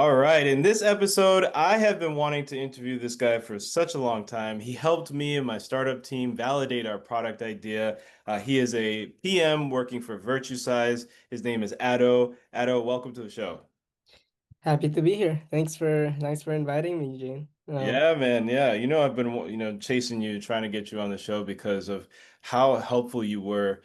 All right. In this episode, I have been wanting to interview this guy for such a long time. He helped me and my startup team validate our product idea. He is a PM working for Virtusize. His name is Addo. Addo, welcome to the show. Happy to be here. Thanks for inviting me, Jane. Yeah, man. Yeah. I've been, chasing you, trying to get you on the show because of how helpful you were,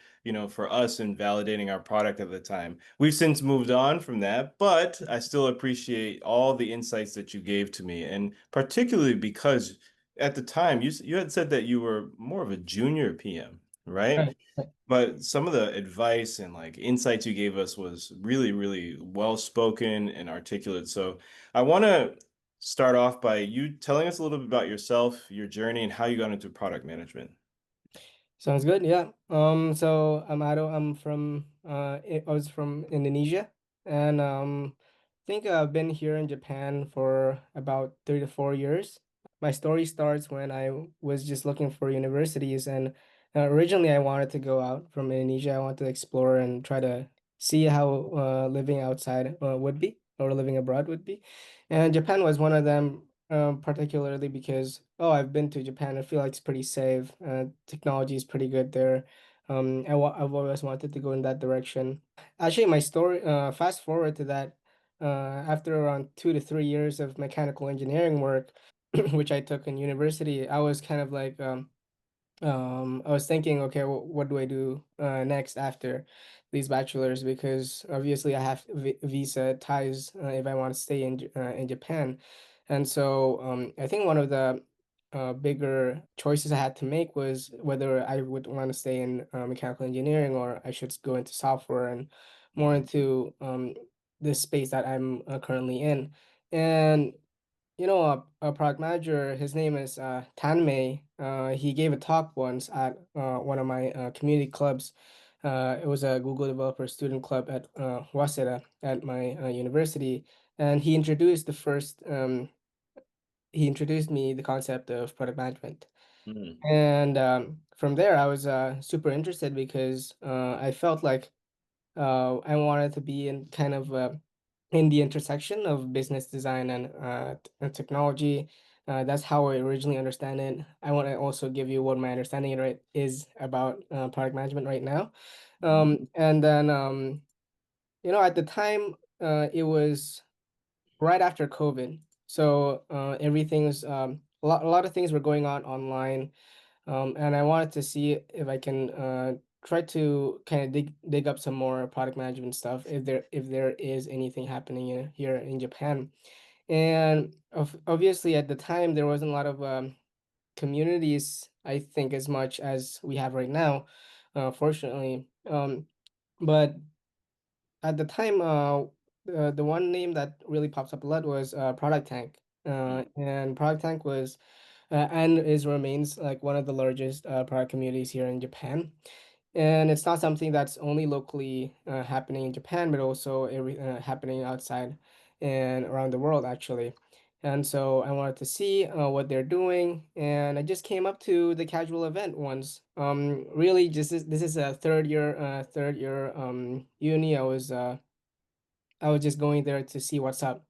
for us in validating our product at the time. We've since moved on from that, but I still appreciate all the insights that you gave to me, and particularly because at the time you had said that you were more of a junior PM, right? Right. Right. But some of the advice and like insights you gave us was really, really well spoken and articulate. So I want to start off by you telling us a little bit about yourself, your journey, and how you got into product management. Sounds good. Yeah. So I'm Addo. I was from Indonesia, and I think I've been here in Japan for about 3 to 4 years. My story starts when I was just looking for universities, and originally I wanted to go out from Indonesia. I wanted to explore and try to see how living outside would be, or living abroad would be. And Japan was one of them, particularly because, oh, I've been to Japan. I feel like it's pretty safe. Technology is pretty good there. I've always wanted to go in that direction. Actually, my story, fast forward to that, after around 2 to 3 years of mechanical engineering work, which I took in university, I was kind of like, I was thinking, okay, what do I do next after these bachelors? Because obviously I have visa ties if I want to stay in Japan, and so I think one of the bigger choices I had to make was whether I would want to stay in mechanical engineering or I should go into software and more into this space that I'm currently in. And a product manager, his name is Tanmay. He gave a talk once at one of my community clubs. It was a Google Developer Student Club at Waseda at my university, and he introduced me the concept of product management. Mhm. And from there, I was super interested because I felt like I wanted to be in kind of in the intersection of business design and technology. That's how I originally understand it. I want to also give you what my understanding right is about product management right now. And then at the time, it was right after COVID, so everything's a lot of things were going on online, and I wanted to see if I can try to kind of dig up some more product management stuff if there is anything happening here in Japan. And obviously at the time there wasn't a lot of communities, I think, as much as we have right now, fortunately. But at the time, the one name that really pops up a lot was Product Tank. And Product Tank was and is remains like one of the largest product communities here in Japan. And it's not something that's only locally happening in Japan, but also happening outside and around the world, actually. And so I wanted to see what they're doing, and I just came up to the casual event once. Really, just this is a third year uni. I was just going there to see what's up.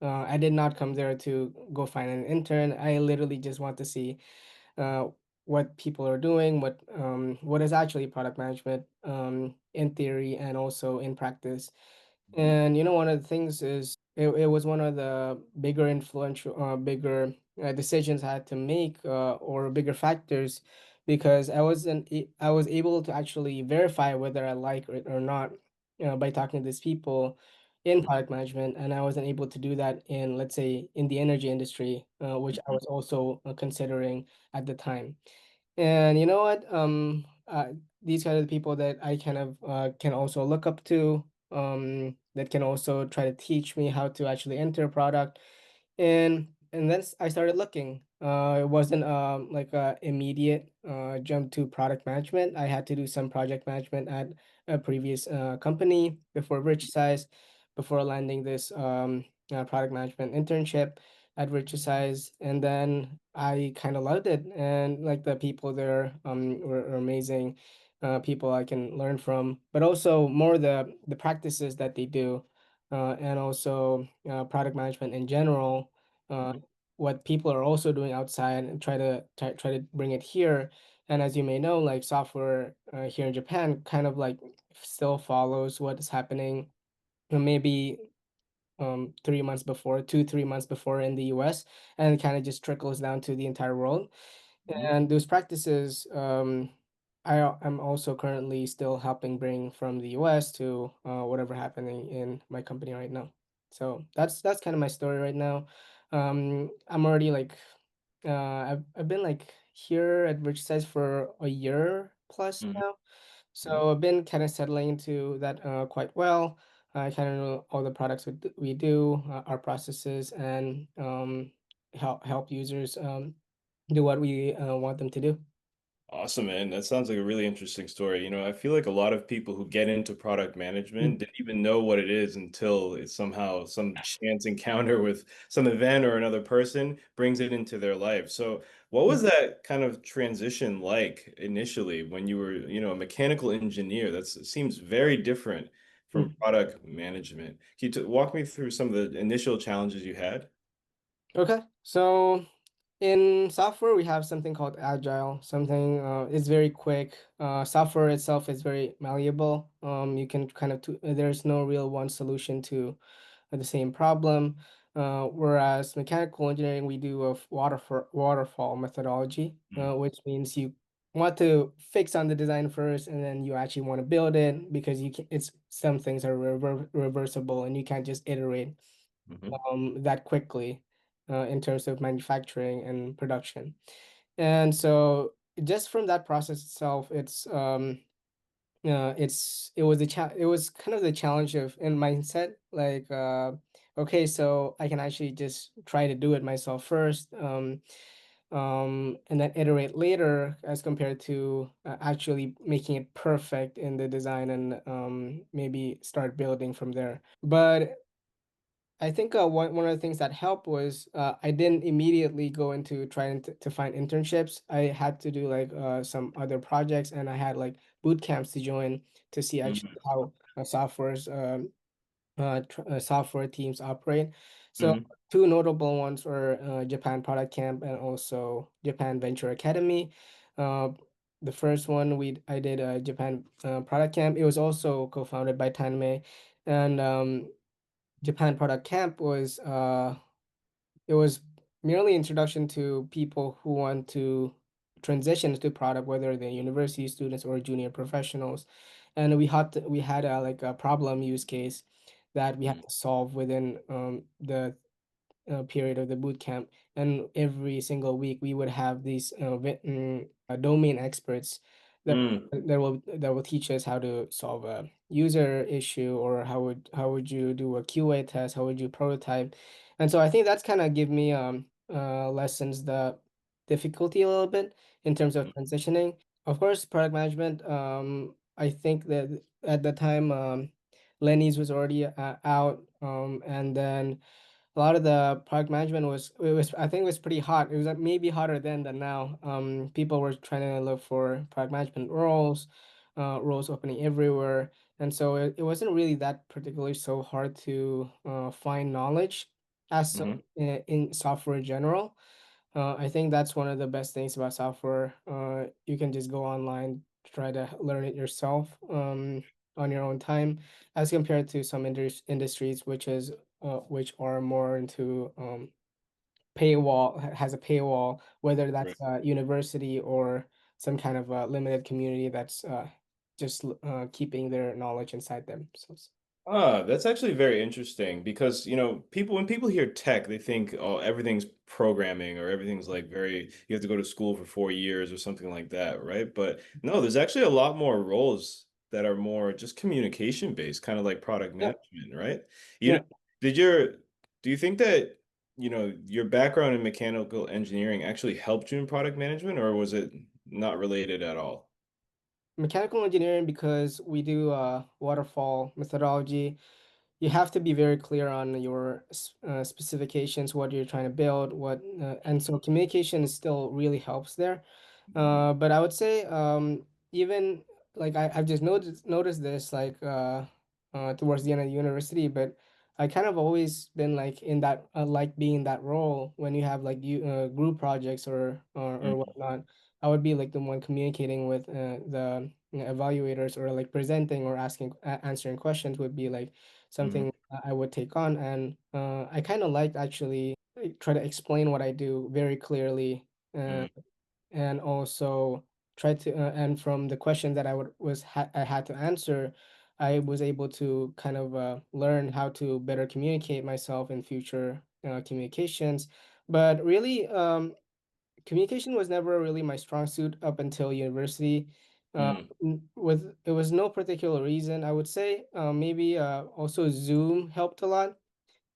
I did not come there to go find an intern. I literally just want to see uh, what people are doing, what is actually product management in theory and also in practice. Mhm. And one of the things is it was one of the bigger decisions I had to make, or bigger factors, because I was able to actually verify whether I like it or not, by talking to these people in product management, and I wasn't able to do that in, let's say, in the energy industry, which I was also considering at the time. And you know what? These kind of the people that I kind of can also look up to, that can also try to teach me how to actually enter a product. And then I started looking. It wasn't like a immediate jump to product management. I had to do some project management at a previous company before Virtusize, before landing this product management internship at Virtusize, and then I kind of loved it. And like the people there were amazing, people I can learn from, but also more the practices that they do. and also product management in general. Uh, Mhm. what people are also doing outside and try to bring it here. And as you may know, like software here in Japan kind of like still follows what is happening maybe 3 months before, 2, 3 months before in the US, and it kind of just trickles down to the entire world. Mhm. And those practices, I'm also currently still helping bring from the US to whatever happening in my company right now. So that's kind of my story right now. I'm already like I've been like here at Virtusize for a year plus Mhm. now. Mhm. So I've been kind of settling into that quite well. I kind of know all the products we do, our processes, and help users do what we want them to do. Awesome, man. That sounds like a really interesting story. I feel like a lot of people who get into product management Mm, didn't even know what it is until it's somehow some chance encounter with some event or another person brings it into their life. So, what mm, was that kind of transition like initially when you were, a mechanical engineer? It seems very different from mm. product management. Can you walk me through some of the initial challenges you had? Okay, so in software we have something called agile. Something is very quick. Software itself is very malleable. You can kind of there's no real one solution to the same problem. Whereas mechanical engineering, we do a waterfall methodology, Mm, which means you want to fix on the design first, and then you actually want to build it because you can. It's some things are reversible, and you can't just iterate mhm, that quickly in terms of manufacturing and production. And so, just from that process itself, it was it was kind of the challenge of in mindset, like okay, so I can actually just try to do it myself first, and then iterate later as compared to actually making it perfect in the design and maybe start building from there. But I think one of the things that helped was I didn't immediately go into trying to find internships. I had to do like some other projects, and I had like boot camps to join to see actually mhm, how software teams operate. So mhm, two notable ones were Japan Product Camp and also Japan Venture Academy. Uh, the first one I did a Japan Product Camp. It was also co-founded by Tanmay, and Japan Product Camp was it was merely introduction to people who want to transition to product, whether they're university students or junior professionals. And we had a like a problem use case that we had mhm, to solve within the period of the boot camp. And every single week, we would have these domain experts that mm, that will teach us how to solve a user issue, or how would you do a QA test, how would you prototype. And so I think that's kind of give me lessons the difficulty a little bit in terms of mm, transitioning. Of course, product management. I think that at the time, Lenny's was already out, and then a lot of the product management was I think it was pretty hot. It was like maybe hotter then than now. People were trying to look for product management roles, roles opening everywhere, and so it wasn't really that particularly so hard to find knowledge as so mhm. in software in general. I think that's one of the best things about software. You can just go online, try to learn it yourself on your own time, as compared to some industries which are more into has a paywall, whether that's Right. a university or some kind of limited community that's just keeping their knowledge inside themselves. That's actually very interesting because, when people hear tech, they think, oh, everything's programming or everything's like you have to go to school for 4 years or something like that, right? But no, there's actually a lot more roles that are more just communication based, kind of like product Yeah, management, right? You know, yeah. did your, do you think that, your background in mechanical engineering actually helped you in product management, or was it not related at all? Mechanical engineering, because we do waterfall methodology, you have to be very clear on your specifications, what you're trying to build, and so communication still really helps there. Mhm. But I would say even like I've just noticed this like towards the end of the university, but I kind of always been like in that like being in that role when you have like you group projects or Mm, whatnot. I would be like the one communicating with the evaluators, or like presenting or asking answering questions would be like mhm, something I would take on. And I kind of like actually like, try to explain what I do very clearly, mm, and also try to and from the question that I had to answer, I was able to kind of learn how to better communicate myself in future communications. But really, communication was never really my strong suit up until university. mm. With it was no particular reason. I would say maybe also Zoom helped a lot.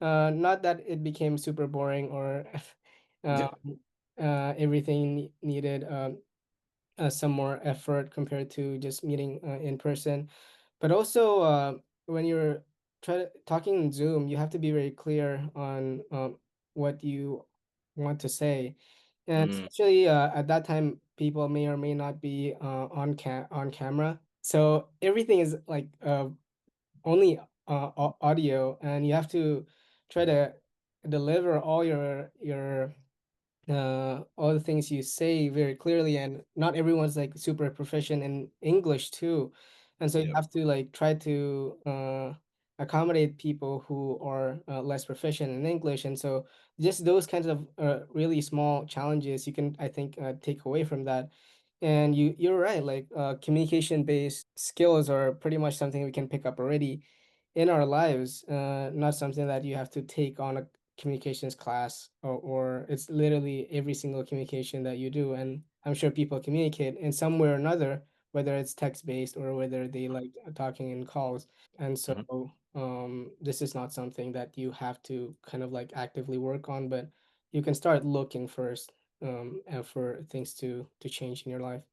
Not that it became super boring or Yeah. uh, everything needed some more effort compared to just meeting in person. But also, when you're talking in Zoom, you have to be very clear on what you want to say. And Mm, especially at that time, people may or may not be on camera. So everything is like only audio, and you have to try to deliver all the things you say very clearly, and not everyone's like super proficient in English too, and so you yeah. have to like try to accommodate people who are less proficient in English. And so just those kinds of really small challenges you can, I think, take away from that. And you're right, like communication based skills are pretty much something we can pick up already in our lives, not something that you have to take on a communications class, or it's literally every single communication that you do. And I'm sure people communicate in some way or another, whether it's text based or whether they like talking in calls. And so Mhm. this is not something that you have to kind of like actively work on, but you can start looking first, and for things to change in your life.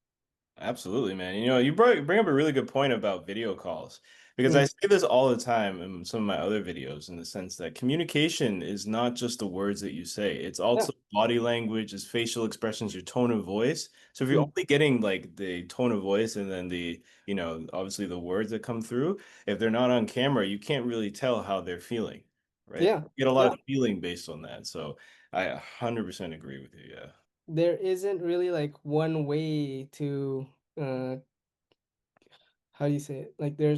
Absolutely, man. You bring up a really good point about video calls because Mm, I say this all the time in some of my other videos in the sense that communication is not just the words that you say. It's yeah. also body language, it's facial expressions, your tone of voice. So if you're Mm, only getting like the tone of voice and then obviously the words that come through, if they're not on camera, you can't really tell how they're feeling, right? yeah. You get a lot Yeah. of feeling based on that. So I 100% agree with you. Yeah. There isn't really like one way to uh how do you say it? Like there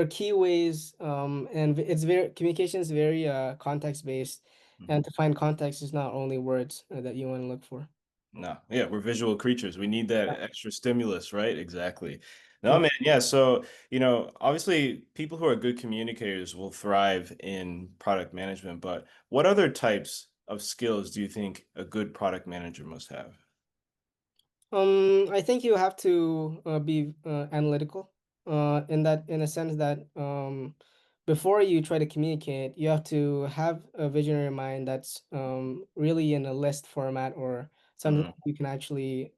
are key ways, and it's very communication is very context based, and to find context is not only words that you want to look for. No, yeah, we're visual creatures. We need that Yeah. extra stimulus, right? Exactly. No, Yeah. man, yeah. So, obviously people who are good communicators will thrive in product management, but what other types of skills do you think a good product manager must have? I think you have to be analytical, in a sense that before you try to communicate, you have to have a vision in your mind that's really in a list format, or something Mm, that you can actually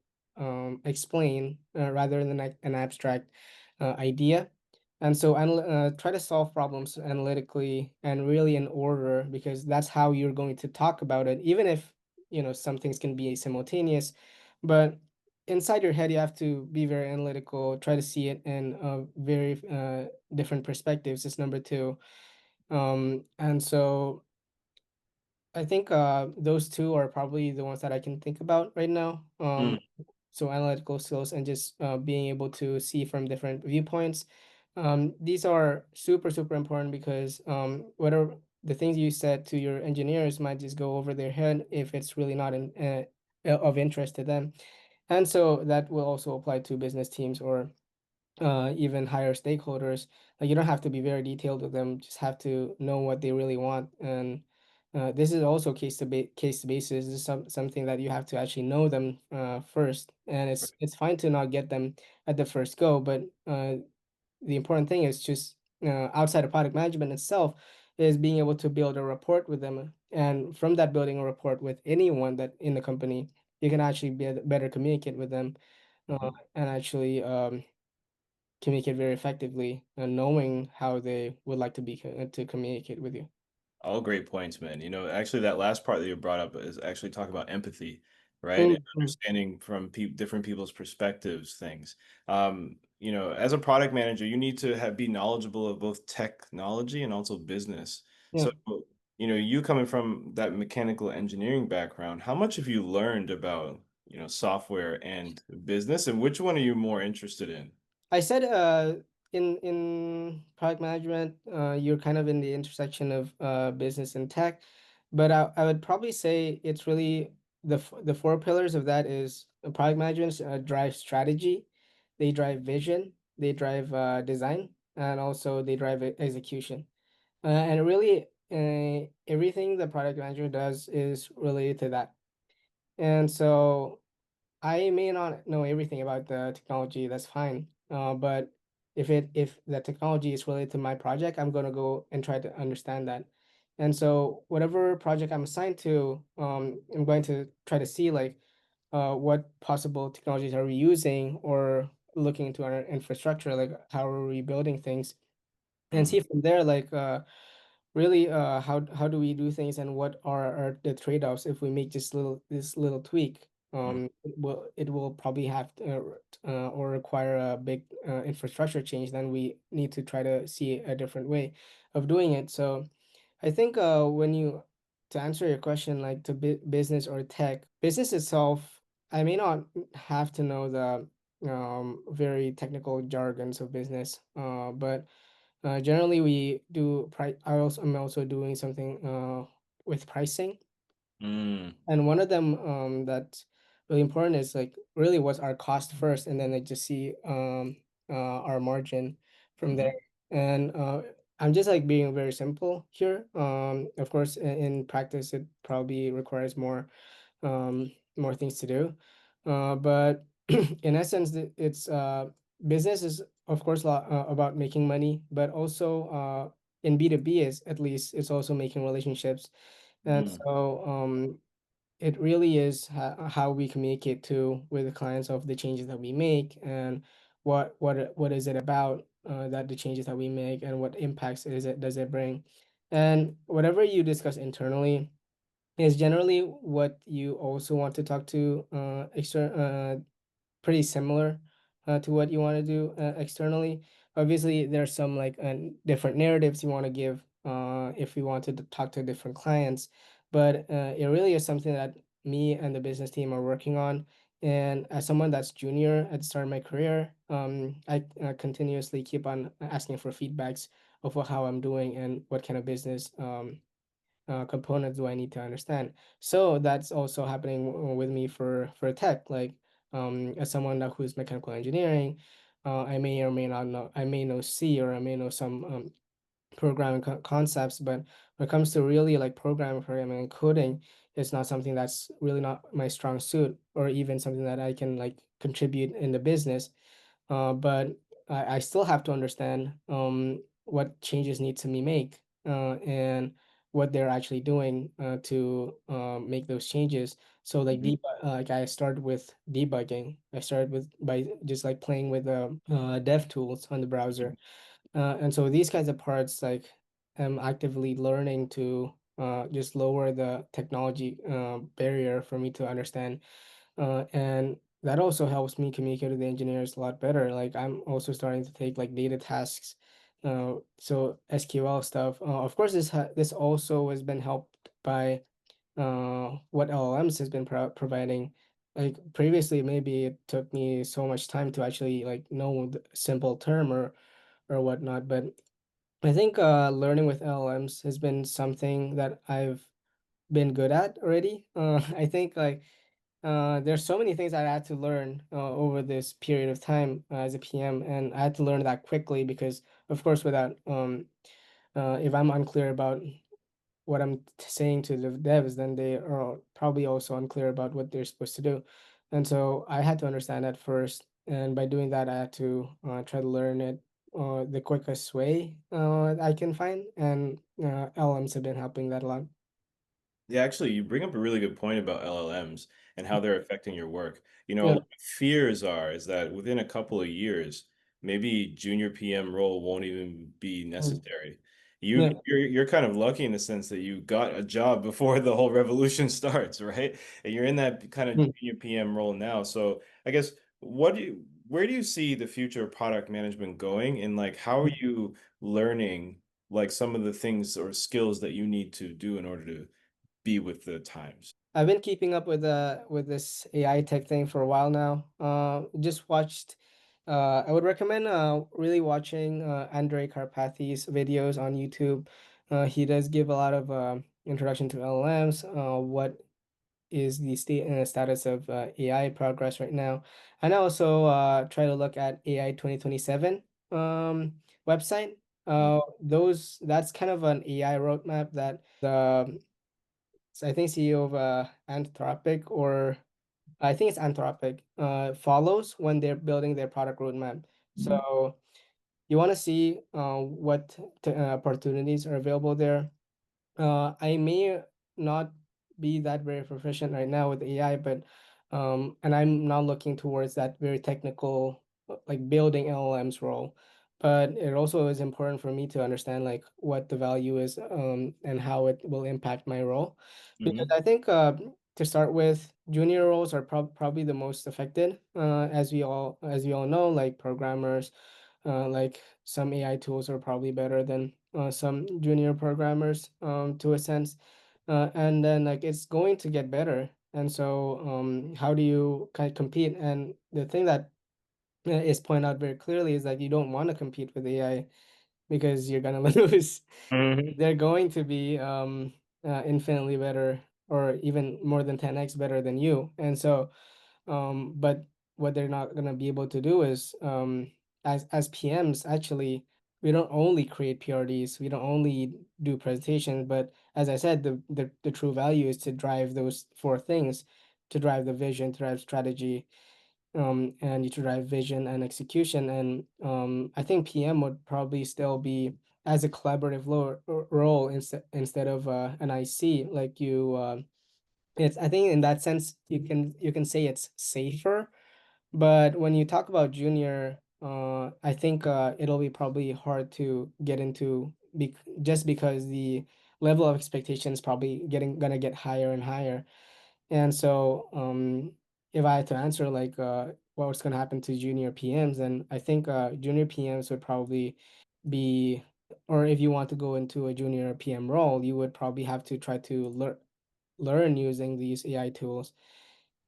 explain rather than like an abstract idea. And so try to solve problems analytically and really in order, because that's how you're going to talk about it, even if some things can be simultaneous. But inside your head you have to be very analytical, try to see it in very different perspectives is number two. And so I think those two are probably the ones that I can think about right now. mm, So analytical skills and just being able to see from different viewpoints. These are super super important, because whatever the things you said to your engineers might just go over their head if it's really not of interest to them. And so that will also apply to business teams, or even higher stakeholders. Like you don't have to be very detailed with them; just have to know what they really want. And this is also case basis. This is something that you have to actually know them first. And it's fine to not get them at the first go, but the important thing is just outside of product management itself is being able to build a rapport with them, and from that building a rapport with anyone that in the company, you can actually better communicate with them, mhm. and actually communicate very effectively, and knowing how they would like to to communicate with you. All great points, man. Actually, that last part that you brought up is actually talking about empathy, right? And Mhm. understanding from different people's perspectives, things. As a product manager, you need to be knowledgeable of both technology and also business. Yeah. You coming from that mechanical engineering background, how much have you learned about, software and business, and which one are you more interested in? I said in product management, you're kind of in the intersection of business and tech, but I would probably say it's really the four pillars of that is product management drive strategy, they drive vision, they drive design, and also they drive execution. And really, everything the product manager does is related to that. And so I may not know everything about the technology, that's fine. But if the technology is related to my project, I'm gonna go and try to understand that. And so whatever project I'm assigned to, I'm going to try to see like what possible technologies are we using or looking into our infrastructure, like how are we building things, and Mhm, see from there like really how do we do things and what are the trade-offs if we make this little tweak. mhm, It will probably have to, or require a big infrastructure change. Then we need to try to see a different way of doing it. So I think when you to answer your question, like to business or tech, business itself, I may not have to know the very technical jargons of business, but generally we do price. I'm also doing something with pricing, mm, and one of them that's really important is like really what's our cost first, and then I just see our margin from there. mhm, And I'm just like being very simple here. Of course, in practice, it probably requires more things to do. But in essence, it's business is of course a lot about making money, but also in B2B is at least it's also making relationships. And mhm, so it really is how we communicate to with the clients of the changes that we make, and what is it about that the changes that we make and what impacts is it does it bring. And whatever you discuss internally is generally what you also want to talk to external, pretty similar to what you want to do externally. Obviously, there's some like different narratives you want to give if you want to talk to different clients, but it really is something that me and the business team are working on. And as someone that's junior at the start of my career, I continuously keep on asking for feedbacks of how I'm doing and what kind of business components do I need to understand? So that's also happening with me for tech. Like as someone that who's mechanical engineering, I may or may not know. I may know C or I may know some programming concepts, but when it comes to really like programming and coding, it's not something that's really not my strong suit, or even something that I can like contribute in the business. But I still have to understand what changes need to be made and what they're actually doing to make those changes. So like mhm, like I started with debugging. I started with by just like playing with dev tools on the browser, and so these kinds of parts like I'm actively learning to just lower the technology barrier for me to understand, and that also helps me communicate with the engineers a lot better. Like I'm also starting to take like data tasks, so SQL stuff. Of course, this also has been helped by what LLMs has been providing. Like previously, maybe it took me so much time to actually like know the simple term or whatnot, but I think learning with LLMs has been something that I've been good at already. I think like there's so many things I had to learn over this period of time as a PM, and I had to learn that quickly because, of course, without if I'm unclear about what I'm saying to the devs, then they are probably also unclear about what they're supposed to do. And so I had to understand that first, and by doing that, I had to try to learn it the quickest way I can find, and LMs have been helping that a lot. Yeah, actually, you bring up a really good point about LLMs and how they're affecting your work. A Yeah. lot of fears is that within a couple of years, maybe junior PM role won't even be Mm. necessary. You Yeah. you're kind of lucky in the sense that you got a job before the whole revolution starts, right? And you're in that kind of Mm. junior PM role now. So I guess where do you see the future of product management going, and like how are you learning like some of the things or skills that you need to do in order to be with the times? I've been keeping up with this AI tech thing for a while now. Just watched. I would recommend really watching Andrei Karpathy's videos on YouTube. He does give a lot of introduction to LLMs. What is the status of AI progress right now, and I also try to look at AI 2027 website. Mhm. Those that's kind of an AI roadmap that the so I think CEO of Anthropic, or I think it's Anthropic, follows when they're building their product roadmap. Mhm. So you want to see what opportunities are available there. I may not be that very proficient right now with AI, but and I'm not looking towards that very technical, like building LLMs role. But it also is important for me to understand like what the value is, and how it will impact my role. Because Mhm. I think to start with, junior roles are probably the most affected, as we all know, like programmers, like some AI tools are probably better than some junior programmers to a sense. And then like it's going to get better. And so how do you kind of compete? And the thing that is pointed out very clearly is that you don't want to compete with AI because you're gonna lose. Mhm. They're going to be infinitely better, or even more than 10x better than you. And so but what they're not going to be able to do is, as PMs, actually, we don't only create PRDs, we don't only do presentations, but as I said, the true value is to drive those four things, to drive the vision, to drive strategy, and to drive vision and execution. And I think PM would probably still be as a collaborative role instead of an IC, like you. It's, I think in that sense you can say it's safer, but when you talk about junior, I think it'll be probably hard to get into just because the level of expectation is probably gonna get higher and higher. And so if I had to answer like what's gonna happen to junior PMs, then I think junior PMs would probably be, or if you want to go into a junior PM role, you would probably have to try to learn using these AI tools,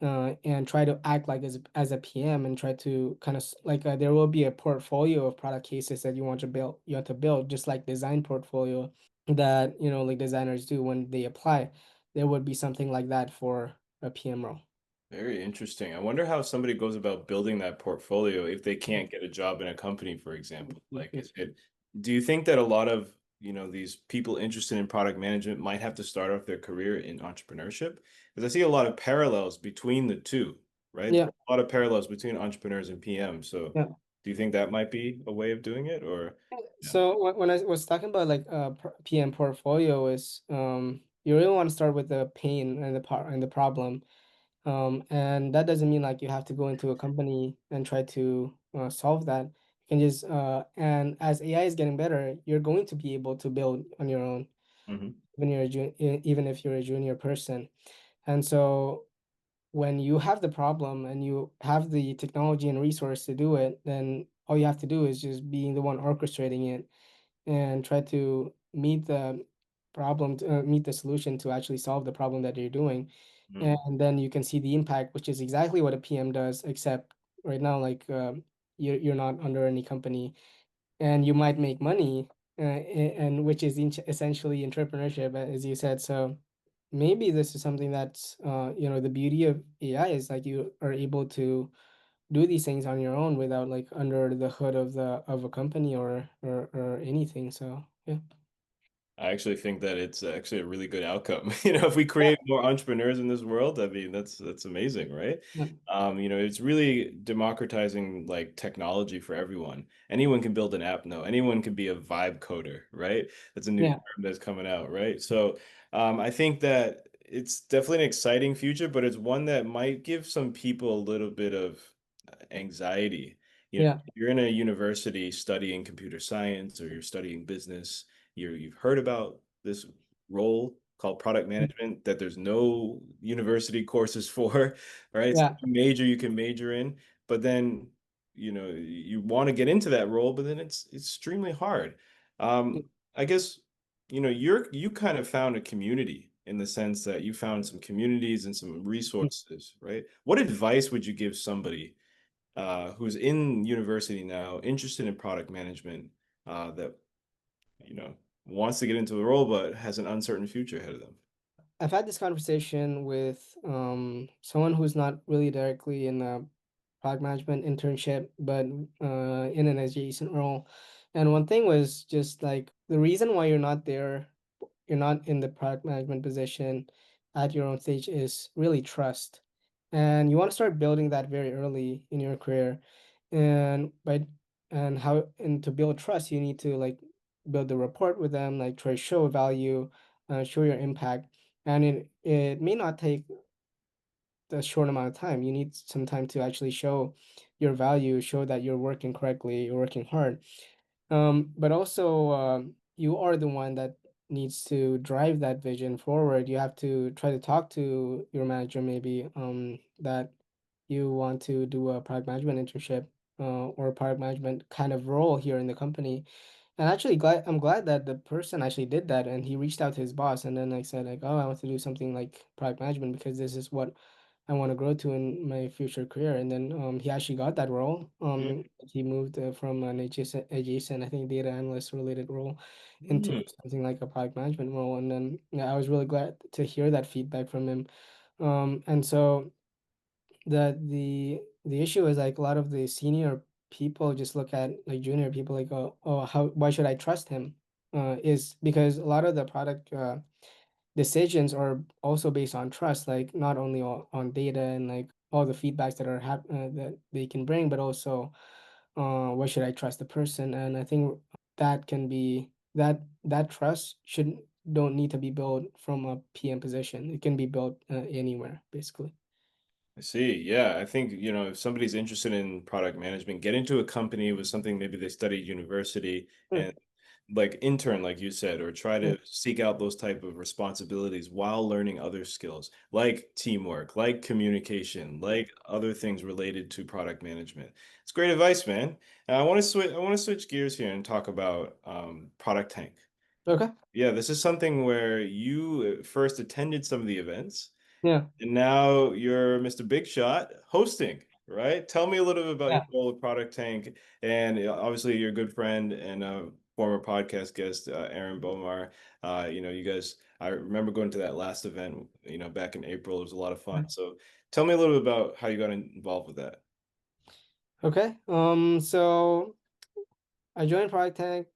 and try to act like as a PM, and try to kind of like there will be a portfolio of product cases that you want to build, just like design portfolio that like designers do when they apply. There would be something like that for a PM role. Very interesting. I wonder how somebody goes about building that portfolio if they can't get a job in a company, for example. Like, do you think that a lot of, these people interested in product management might have to start off their career in entrepreneurship? Because I see a lot of parallels between the two, right? Yeah, A lot of parallels between entrepreneurs and PM. So yeah. do you think that might be a way of doing it or? Yeah. So when I was talking about like PM portfolio is you really want to start with the pain and the problem. And that doesn't mean like you have to go into a company and try to solve that. You can just and as AI is getting better, you're going to be able to build on your own, Hmm. even if you're a junior person. And so when you have the problem and you have the technology and resource to do it, then all you have to do is just being the one orchestrating it and try to meet the solution to actually solve the problem that you're doing. And then you can see the impact, which is exactly what a PM does, except right now, like you're not under any company, and you might make money, and which is essentially entrepreneurship, as you said. So maybe this is something that's the beauty of AI is like you are able to do these things on your own without like under the hood of a company or anything. So yeah. I actually think that it's actually a really good outcome. If we Yeah, create more entrepreneurs in this world, I mean, that's amazing, right? yeah, It's really democratizing like technology for everyone. Anyone can build an app now. Anyone can be a vibe coder, right? That's a new yeah, term that's coming out, right? So, I think that it's definitely an exciting future, but it's one that might give some people a little bit of anxiety. yeah, If you're in a university studying computer science or you're studying business, you've heard about this role called product management that there's no university courses for, right? It's yeah, a major you can major in, but then you want to get into that role, but then it's extremely hard. Um, I guess, you kind of found a community in the sense that you found some communities and some resources, right? What advice would you give somebody who's in university now, interested in product management, that you know wants to get into the role but has an uncertain future ahead of them? I've had this conversation with someone who's not really directly in a product management internship, but in an adjacent role. And one thing was just like the reason why you're not there, you're not in the product management position at your own stage is really trust. And you want to start building that very early in your career. And by and to build trust, you need to like build the rapport with them, like try to show value, show your impact. And it may not take a short amount of time. You need some time to actually show your value, show that you're working correctly, you're working hard. But also, you are the one that needs to drive that vision forward. You have to try to talk to your manager, maybe, that you want to do a product management internship, or a product management kind of role here in the company. And actually, I'm glad that the person actually did that, and he reached out to his boss, and then like said like, "Oh, I want to do something like product management because this is what I want to grow to in my future career." And then he actually got that role. He moved from an adjacent, I think, data analyst related role into Mhm. something like a product management role. And then yeah, I was really glad to hear that feedback from him. And so the issue is like a lot of the senior people just look at like junior people like, oh, how why should I trust him? Is because a lot of the product decisions are also based on trust, like not only on data and like all the feedbacks that that they can bring, but also why should I trust the person? And I think that can be that trust should don't need to be built from a PM position. It can be built anywhere, basically. I see. Yeah, I think, if somebody's interested in product management, get into a company with something maybe they studied university Mm, and like intern, like you said, or try mm, to seek out those type of responsibilities while learning other skills like teamwork, like communication, like other things related to product management. It's great advice, man. And I want to switch gears here and talk about Product Tank. okay. Yeah, this is something where you first attended some of the events Yeah. and now you're Mr. Big Shot hosting, right? Tell me a little bit about your Yeah. role at Product Tank, and obviously your good friend and former podcast guest, Aaron Bomar. You guys. I remember going to that last event, back in April. It was a lot of fun. So tell me a little bit about how you got involved with that. Okay. So I joined Product Tank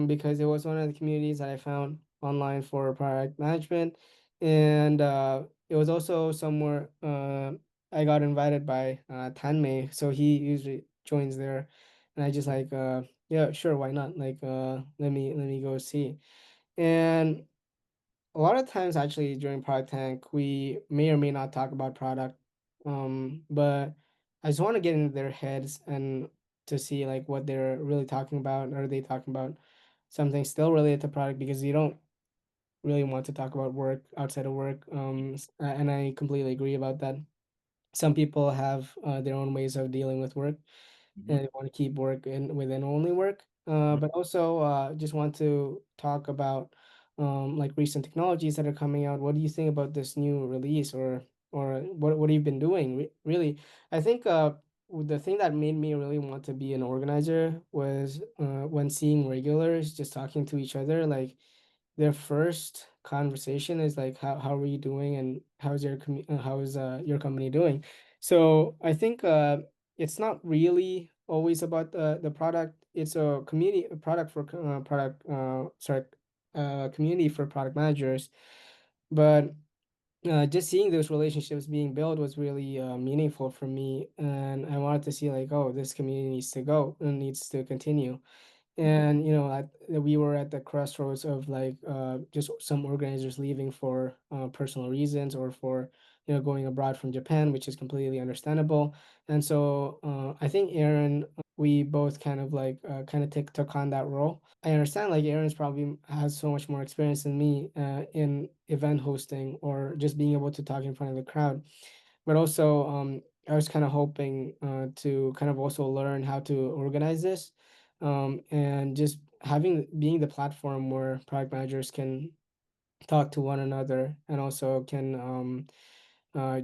because it was one of the communities that I found online for product management, and it was also somewhere I got invited by Tanmay, so he usually joins there, and I just like yeah, sure, why not? Like let me go see. And a lot of times actually during Product Tank, we may or may not talk about product. But I just want to get into their heads and to see like what they're really talking about. Are they talking about something still related to product? Because you don't really want to talk about work outside of work. And I completely agree about that. Some people have their own ways of dealing with work, Mhm. and they want to keep work in within only work. But also just want to talk about like recent technologies that are coming out. What do you think about this new release, or what have you been doing? Really, I think the thing that made me really want to be an organizer was when seeing regulars just talking to each other, like their first conversation is like how are you doing and how is your company doing. So I think it's not really always about the product. It's a community a product for product sorry community for product managers. But just seeing those relationships being built was really meaningful for me, and I wanted to see like, oh, this community needs to go and needs to continue. And we were at the crossroads of like just some organizers leaving for personal reasons, or for going abroad from Japan, which is completely understandable. And so I think Aaron, we both kind of like kind of took on that role. I understand like Aaron's probably has so much more experience than me in event hosting or just being able to talk in front of the crowd. But also I was kind of hoping to kind of also learn how to organize this, and just having being the platform where product managers can talk to one another and also can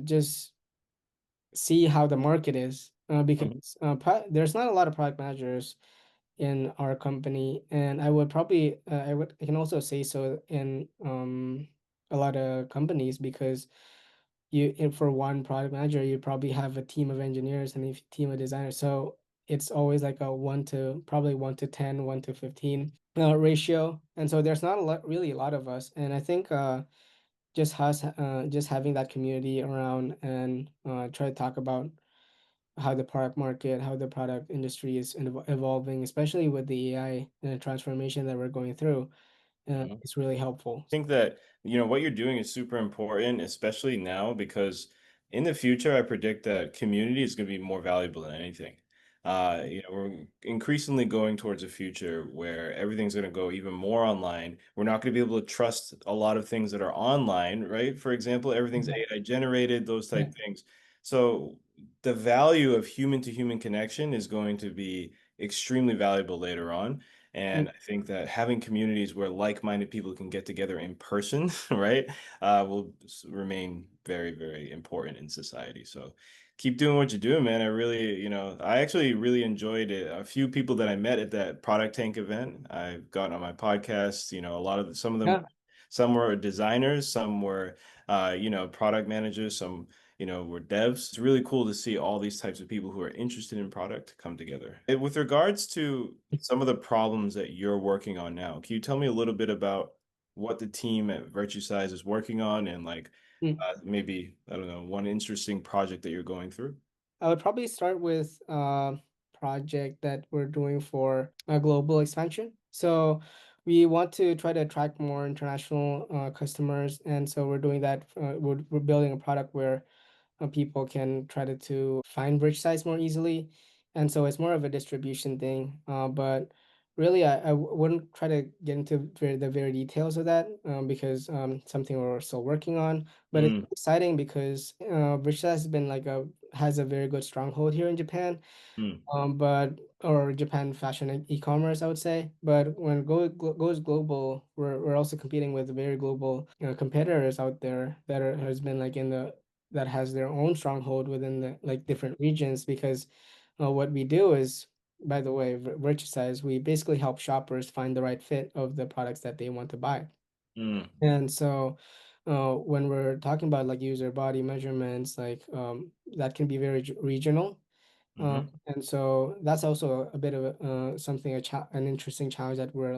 just see how the market is, Mhm. because there's not a lot of product managers in our company, and I can also say so in a lot of companies, because for one product manager you probably have a team of engineers and a team of designers, so it's always like a 1 to 10, 1 to 15 ratio, and so there's not a lot really a lot of us, and I think just having that community around and try to talk about how the product market, how the product industry is evolving, especially with the AI transformation that we're going through, Mhm. is really helpful. Think that what you're doing is super important, especially now, because in the future I predict that community is going to be more valuable than anything. We're increasingly going towards a future where everything's going to go even more online. We're not going to be able to trust a lot of things that are online, right? For example, everything's Yeah. AI generated, those Yeah. type things. So the value of human to human connection is going to be extremely valuable later on. Mm. And I think that having communities where like-minded people can get together in person, right, will remain very, very important in society. So keep doing what you're doing, man. I actually really enjoyed it. A few people that I met at that Product Tank event, I've gotten on my podcast. A lot of some of them, Yeah. some were designers, some were, product managers, some we're devs. It's really cool to see all these types of people who are interested in product come together. With regards to some of the problems that you're working on now, can you tell me a little bit about what the team at Virtusize is working on and like Mm. maybe, I don't know, one interesting project that you're going through? I would probably start with a project that we're doing for a global expansion. So we want to try to attract more international customers, and so we're doing that. We're building a product where people can try to find bridge size more easily. And so it's more of a distribution thing. But really, I wouldn't try to get into the very details of that, because something we're still working on. But it's Mm, exciting because bridge size has a very good stronghold here in Japan, mm, but or Japan fashion and e-commerce, I would say. But when goes global, we're also competing with very global competitors out there has been like in the that has their own stronghold within the like different regions, because what we do is, by the way, Virtusize, we basically help shoppers find the right fit of the products that they want to buy. mm, And so when we're talking about like user body measurements, that can be very regional, hmm and so that's also a bit of something an interesting challenge that we're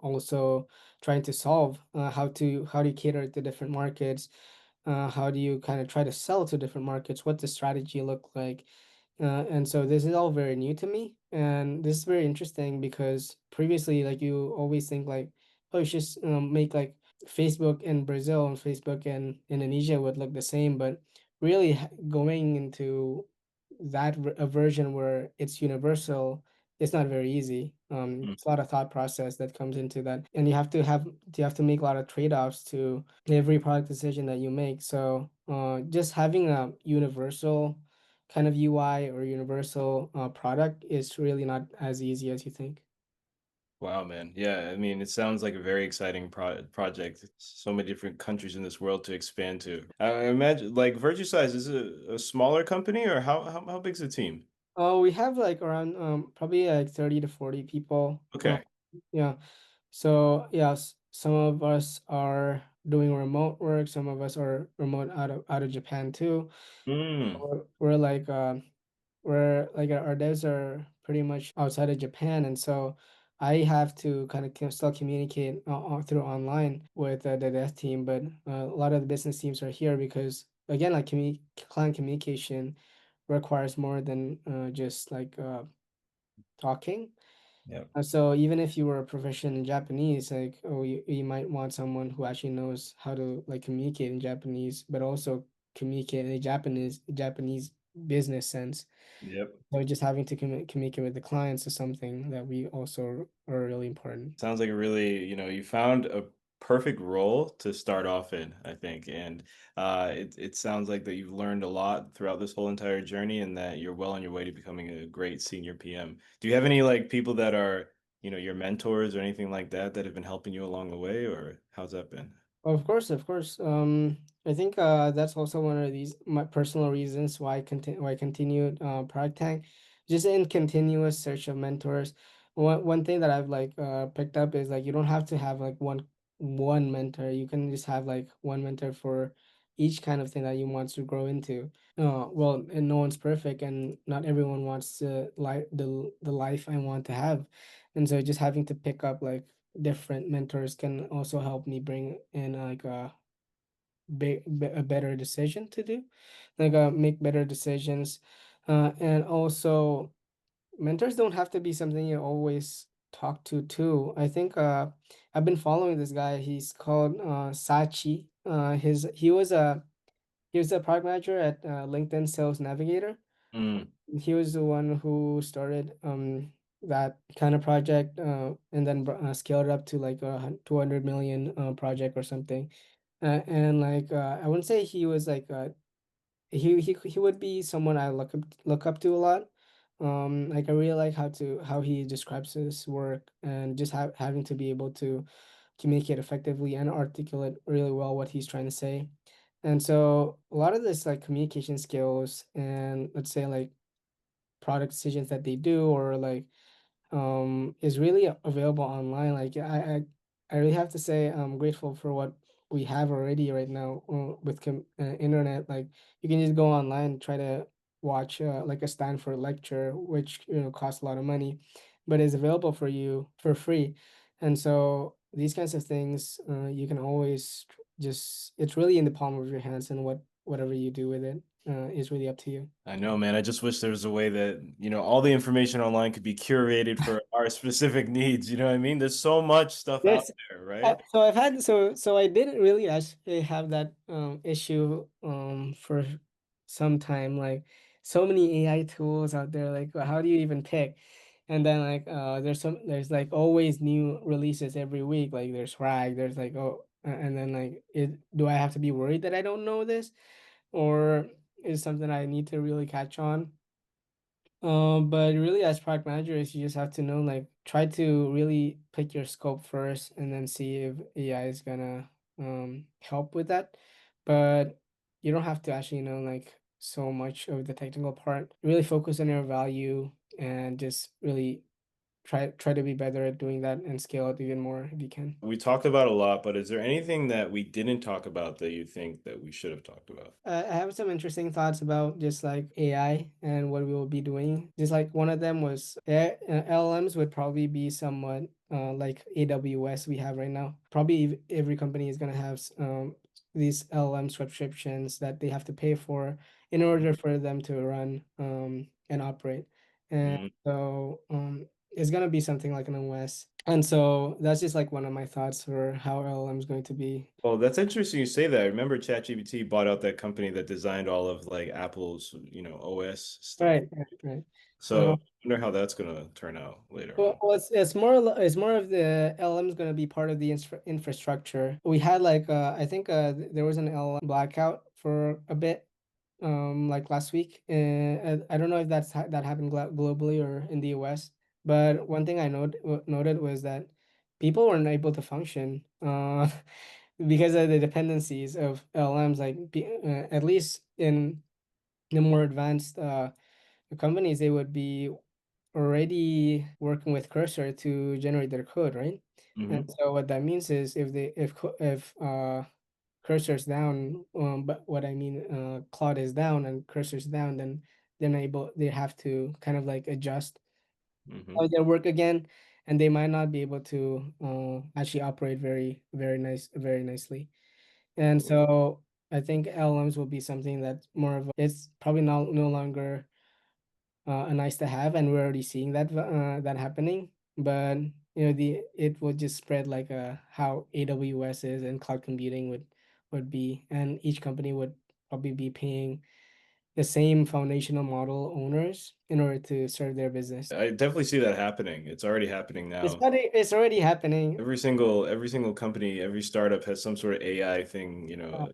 also trying to solve. How do you cater to different markets? How do you kind of try to sell to different markets? What does strategy look like? And so this is all very new to me, and this is very interesting because previously, like you always think like, oh, you should just make like Facebook in Brazil and Facebook in Indonesia would look the same, but really going into a version where it's universal, it's not very easy. mm. It's a lot of thought process that comes into that, and you have to make a lot of trade-offs to every product decision that you make. So just having a universal kind of UI or universal product is really not as easy as you think. Wow, man. Yeah, I mean, it sounds like a very exciting project. So many different countries in this world to expand to. I imagine, like, Virtusize is a smaller company, or how big's the team? Oh, we have like around probably like 30 to 40 people. Okay. Yeah. So yes, some of us are doing remote work, some of us are remote out of Japan too. Mm, We're like our devs are pretty much outside of Japan, and so I have to kind of still communicate through online with the dev team, but a lot of the business teams are here because again, like client communication requires more than just talking. yeah. So even if you were proficient in Japanese, like you might want someone who actually knows how to like communicate in Japanese, but also communicate in a Japanese business sense. Yep. So just having to communicate with the clients is something that we also are really important. Sounds like a really, you found a perfect role to start off in, I think. And it sounds like that you've learned a lot throughout this whole entire journey, and that you're well on your way to becoming a great senior PM. Do you have any like people that are, your mentors or anything like that that have been helping you along the way, or how's that been? Of course, of course. I think that's also one of these my personal reasons why I continued Product Tank, just in continuous search of mentors. One thing that I've like picked up is like you don't have to have like one mentor. You can just have like one mentor for each kind of thing that you want to grow into. Well, and no one's perfect, and not everyone wants to like the life I want to have, and so just having to pick up like different mentors can also help me bring in like a better decision to do, like make better decisions, and also mentors don't have to be something you always talk to too. I think I've been following this guy. He's called Sachi. His he was a product manager at LinkedIn Sales Navigator. Mm, He was the one who started that kind of project and then scaled it up to like a 200 million project or something. And like I wouldn't say he was like he would be someone I look up to a lot. Like I really like how he describes his work, and just having to be able to communicate effectively and articulate really well what he's trying to say. And so a lot of this like communication skills and let's say like product decisions that they do, or like is really available online. Like I really have to say I'm grateful for what we have already right now with internet. Like you can just go online, try to watch like a Stanford lecture, which costs a lot of money, but is available for you for free. And so these kinds of things you can always just, it's really in the palm of your hands, and whatever you do with it is really up to you. I know, man. I just wish there was a way that, all the information online could be curated for our specific needs. You know what I mean? There's so much stuff out Yes. there, right? So I've had so I didn't really actually have that issue for some time. Like so many AI tools out there. Like how do you even pick? And then like there's like always new releases every week. Like there's Swag. There's like and then like do I have to be worried that I don't know this, or is something I need to really catch on? But really, as product managers, you just have to know, like, try to really pick your scope first, and then see if AI is gonna help with that. But you don't have to actually know like so much of the technical part. Really focus on your value, and just really try to be better at doing that, and scale it even more if you can. We talked about a lot, but is there anything that we didn't talk about that you think that we should have talked about? I have some interesting thoughts about just like AI and what we will be doing. Just like one of them was LLMs would probably be somewhat like AWS we have right now. Probably every company is going to have these LLM subscriptions that they have to pay for in order for them to run and operate. And Mm. so it's going to be something like an OS. And so that's just like one of my thoughts for how LLM is going to be. Well, that's interesting you say that. I remember ChatGPT bought out that company that designed all of like Apple's, OS stuff. Right, right, right. So I wonder how that's gonna turn out later on. Well, it's more of the LM is going to be part of the infrastructure. We had like I think there was an LM blackout for a bit like last week. I don't know if that happened globally or in the US, but one thing I noted was that people weren't able to function because of the dependencies of LMs. Like at least in the more advanced companies, they would be already working with Cursor to generate their code, right? And Hmm. so what that means is if Cursor's down, but what I mean, Claude is down and Cursor's down, then they have to kind of like adjust Hmm. how their work again, and they might not be able to actually operate very nicely. And so I think LLMs will be something that's more of it's probably no longer a nice to have, and we're already seeing that happening. But the it would just spread like how AWS is and cloud computing would be, and each company would probably be paying the same foundational model owners in order to serve their business. I definitely see that happening. It's already happening now. It's already happening. Every single company, every startup has some sort of AI thing, Yeah,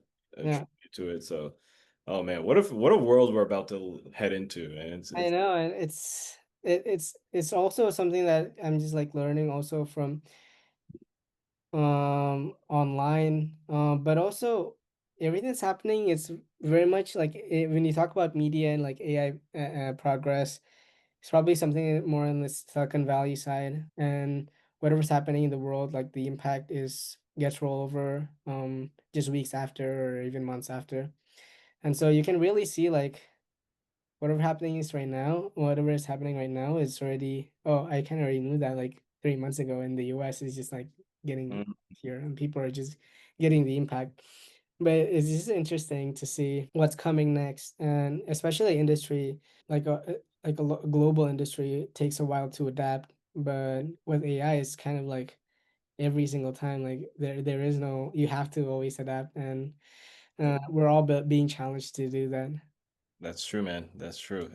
yeah, attributed to it. So, oh man, what a world we're about to head into, and I it's know, and it's also something that I'm just like learning also from online, but also everything that's happening. It's very much like when you talk about media and like AI progress, it's probably something more on the Silicon Valley side, and whatever's happening in the world, like the impact is gets roll over just weeks after or even months after. And so you can really see like whatever is happening right now is already, oh, I kind of already knew that like 3 months ago in the US is just like getting mm, here and people are just getting the impact. But it's just interesting to see what's coming next, and especially industry like a global industry it takes a while to adapt. But with AI, it's kind of like every single time, like there is no, you have to always adapt, and we're all being challenged to do that. that's true, man. That's true.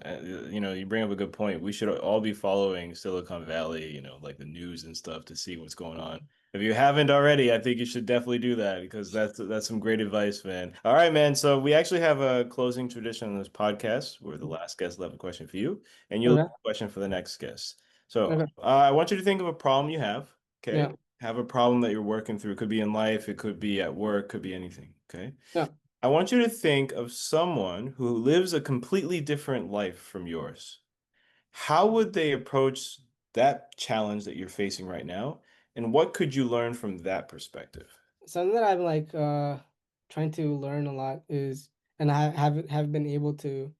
You bring up a good point. We should all be following Silicon Valley, like the news and stuff to see what's going on. If you haven't already, I think you should definitely do that because that's some great advice, man. All right, man. So we actually have a closing tradition on this podcast where the last guest will have a question for you, and you'll have Okay. a question for the next guest. So Okay. I want you to think of a problem you have. Okay. Yeah. Have a problem that you're working through. It could be in life, it could be at work, could be anything. Okay. Yeah. I want you to think of someone who lives a completely different life from yours. How would they approach that challenge that you're facing right now? And what could you learn from that perspective? Something that I'm like trying to learn a lot is, and I haven't been able to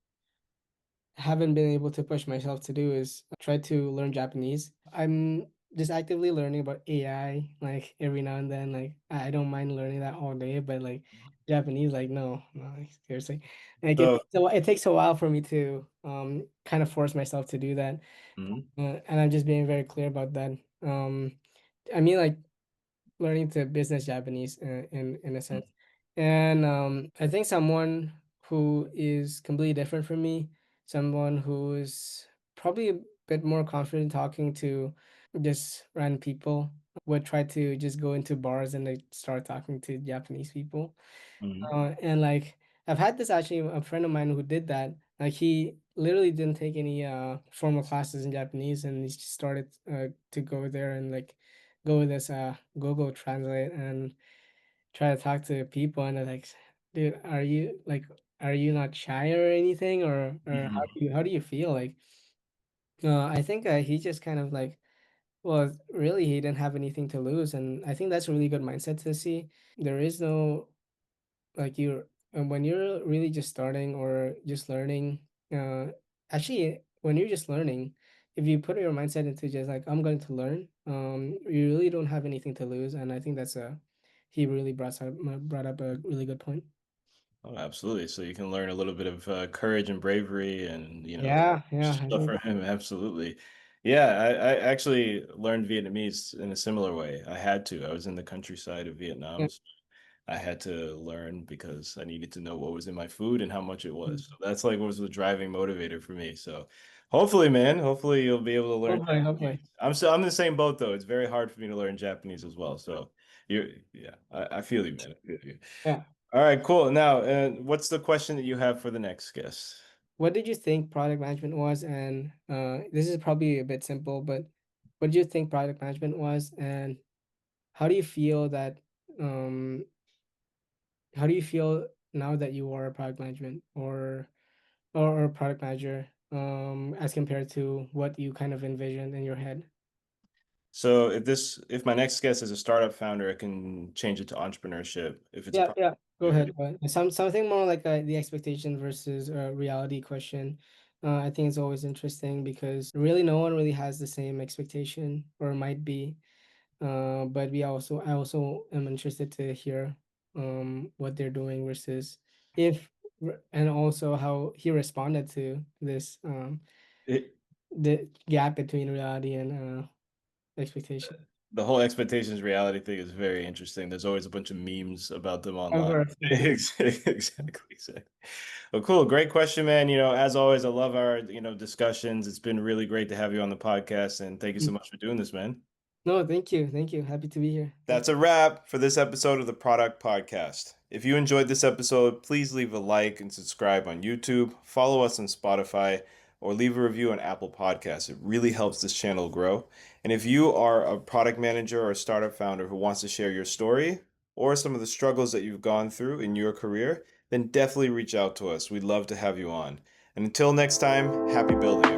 push myself to do, is try to learn Japanese. I'm just actively learning about AI like every now and then. Like I don't mind learning that all day, but like Japanese, like no, no, like, seriously. Like So, it takes a while for me to kind of force myself to do that. mhm, And I'm just being very clear about that. I mean like learning to business Japanese in a mhm, sense. And I think someone who is completely different from me, someone who is probably a bit more confident talking to just random people, would try to just go into bars and like start talking to Japanese people. mhm, And like I've had this actually a friend of mine who did that. Like he literally didn't take any formal classes in Japanese, and he just started to go there and like go with this Google Translate and try to talk to people, and they're like, dude, are you not shy or anything, or mhm. how do you feel like? I think he just kind of like, well, really he didn't have anything to lose, and I think that's a really good mindset to see. There is no like you're when you're really just starting or just learning, actually when you're just learning, if you put your mindset into just like I'm going to learn, you really don't have anything to lose, and I think that's a he really brought up a really good point. Oh, absolutely. So you can learn a little bit of courage and bravery and, Yeah, yeah, I stuff think from him. Absolutely. Yeah, I actually learned Vietnamese in a similar way. I had to. I was in the countryside of yeah. Vietnam. I had to learn because I needed to know what was in my food and how much it Mm. was. So that's like what was the driving motivator for me. So hopefully, man, hopefully you'll be able to learn Hopefully. Japanese. I'm in the same boat though. It's very hard for me to learn Japanese as well. So yeah, I feel you, man. I feel you. Yeah. All right, cool. Now, what's the question that you have for the next guest? What did you think product management was? And this is probably a bit simple, but what do you think product management was? And how do you feel that um how do you feel now that you are a product management or a product manager, as compared to what you kind of envisioned in your head? So if my next guest is a startup founder, I can change it to entrepreneurship. If it's a Yeah, product yeah. Go manager, ahead. But something more like the expectation versus reality question. I think it's always interesting because really no one really has the same expectation or might be. But I also am interested to hear what they're doing versus if and also how he responded to this it, the gap between reality and expectation. The whole expectations reality thing is very interesting. There's always a bunch of memes about them Of online. course, of course. Exactly. Well, cool. Great question, man. As always, I love our, discussions. It's been really great to have you on the podcast, and thank you so Mm. much for doing this, man. No, thank you. Thank you. Happy to be here. Thank That's a you. wrap for this episode of the Product Podcast. If you enjoyed this episode, please leave a like and subscribe on YouTube, follow us on Spotify, or leave a review on Apple Podcasts. It really helps this channel grow. And if you are a product manager or a startup founder who wants to share your story or some of the struggles that you've gone through in your career, then definitely reach out to us. We'd love to have you on. And until next time, happy building,